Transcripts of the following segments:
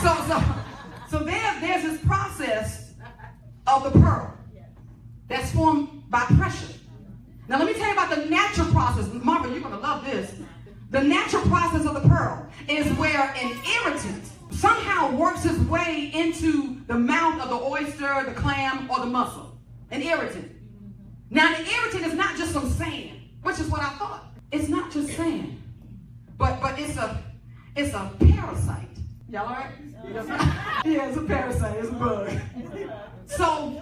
So there's this process of the pearl that's formed by pressure. Now let me tell you about the natural process. Marvin, you're going to love this. The natural process of the pearl is where an irritant somehow works its way into the mouth of the oyster, the clam, or the mussel. An irritant. Now the irritant is not just some sand, which is what I thought. It's not just sand, but it's a parasite. Y'all all right? Yeah, it's a parasite. It's a bug. So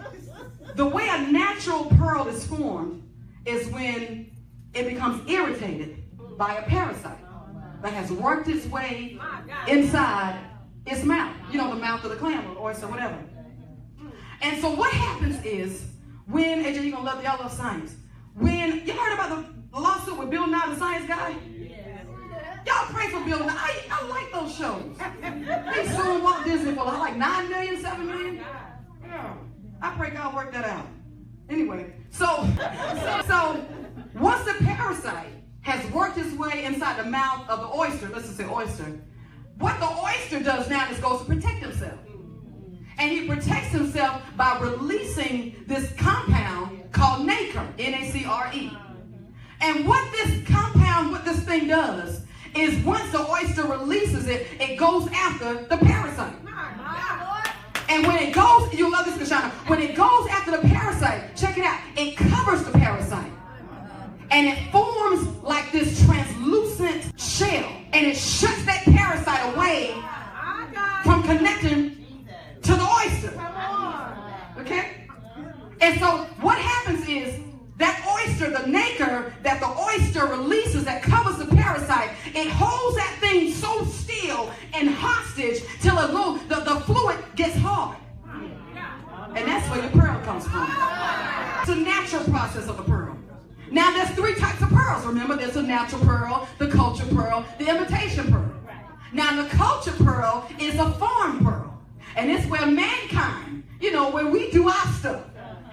the way a natural pearl is formed is when it becomes irritated by a parasite that has worked its way inside its mouth. You know, the mouth of the clam or the oyster, whatever. And so what happens is when, AJ, you're going to love, y'all love science. When, you heard about the lawsuit with Bill Nye, the science guy? Y'all pray for Bill Nye. I like those shows. They sued Walt Disney for like $9 million, $7 million. Yeah. I pray God work that out. Anyway, so once the parasite has worked its way inside the mouth of the oyster, let's just say oyster, what the oyster does now is goes to protect himself. And he protects himself by releasing this compound called nacre, N-A-C-R-E. And what this thing does is once the oyster releases it, it goes after the parasite. And when it goes, you'll love this, Kashana, when it goes after the parasite, check it out, it covers the parasite. And it forms like this translucent shell. And it shuts that parasite away from connecting to the oyster. Okay? And so what happens is that oyster, the nacre that the oyster releases that covers the parasite, it holds that thing so still and hostage till the fluid gets hard. And that's where your pearl comes from. It's a natural process of the pearl. Now there's three types of pearls. Remember, there's a natural pearl, the cultured pearl, the imitation pearl. Now the cultured pearl is a formed pearl. And it's where mankind, where we do our stuff.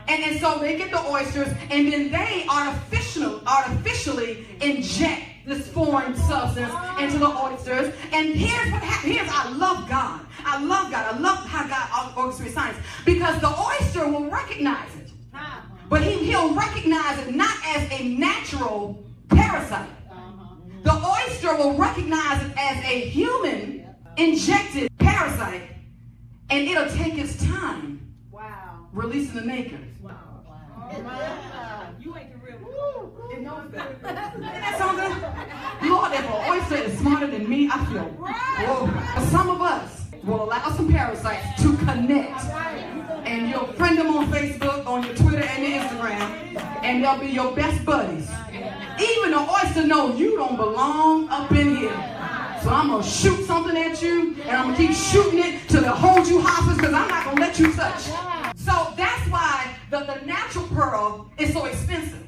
And so they get the oysters, and then they artificially inject this foreign substance into the oysters. And here's what happens. I love God. I love how God orchestrates science. Because the oyster will recognize it. But he'll recognize it not as a natural parasite. The oyster will recognize it as a human injected parasite. And it'll take its time releasing the nacre. You ain't the real one. Isn't that something? Lord, if an oyster is smarter than me, I feel whoa. Some of us will allow some parasites to connect. And you'll friend them on Facebook, on your Twitter, and your Instagram. And they'll be your best buddies. Even the oyster knows you don't belong up in here. So I'm going to shoot something at you, and I'm going to keep shooting it till it holds you hostage, because I'm not going to let you touch. So that's why the natural pearl is so expensive.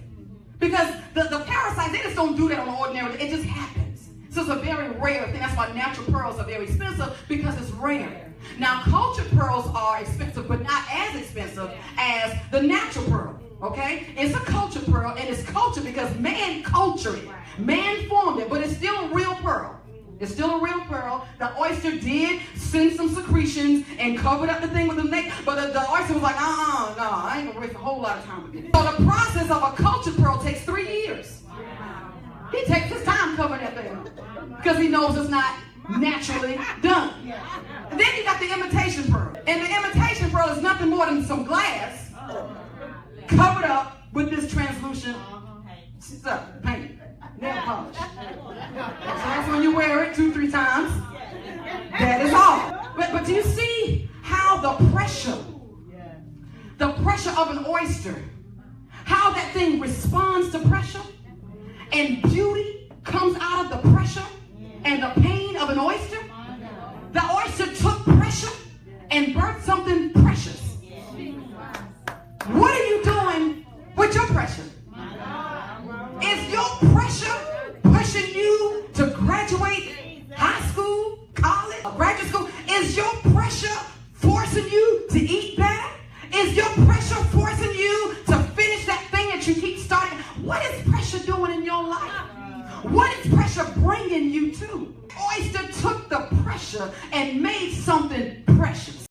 Because the parasites, they just don't do that on the ordinary. It just happens. So it's a very rare thing. That's why natural pearls are very expensive, because it's rare. Now, cultured pearls are expensive, but not as expensive as the natural pearl. Okay? It's a cultured pearl, and it's cultured because man cultured it. Man formed it, but it's still a real pearl. It's still a real pearl. The oyster did send some secretions and covered up the thing with the nacre, but the oyster was like, no, I ain't gonna waste a whole lot of time with it. So the process of a cultured pearl takes 3 years. He takes his time covering that thing because he knows it's not naturally done. And then you got the imitation pearl. And the imitation pearl is nothing more than some glass covered up with this translucent stuff, paint. Nail polish. So that's when you wear it 2-3 times. That is all. But do you see how the pressure of an oyster, how that thing responds to pressure, and beauty comes out of the pressure and the pain of an oyster? The oyster took pressure and birthed something precious. What are you doing with your pressure? Is your pressure pushing you to graduate high school, college, or graduate school? Is your pressure forcing you to eat better? Is your pressure forcing you to finish that thing that you keep starting? What is pressure doing in your life? What is pressure bringing you to? Oyster took the pressure and made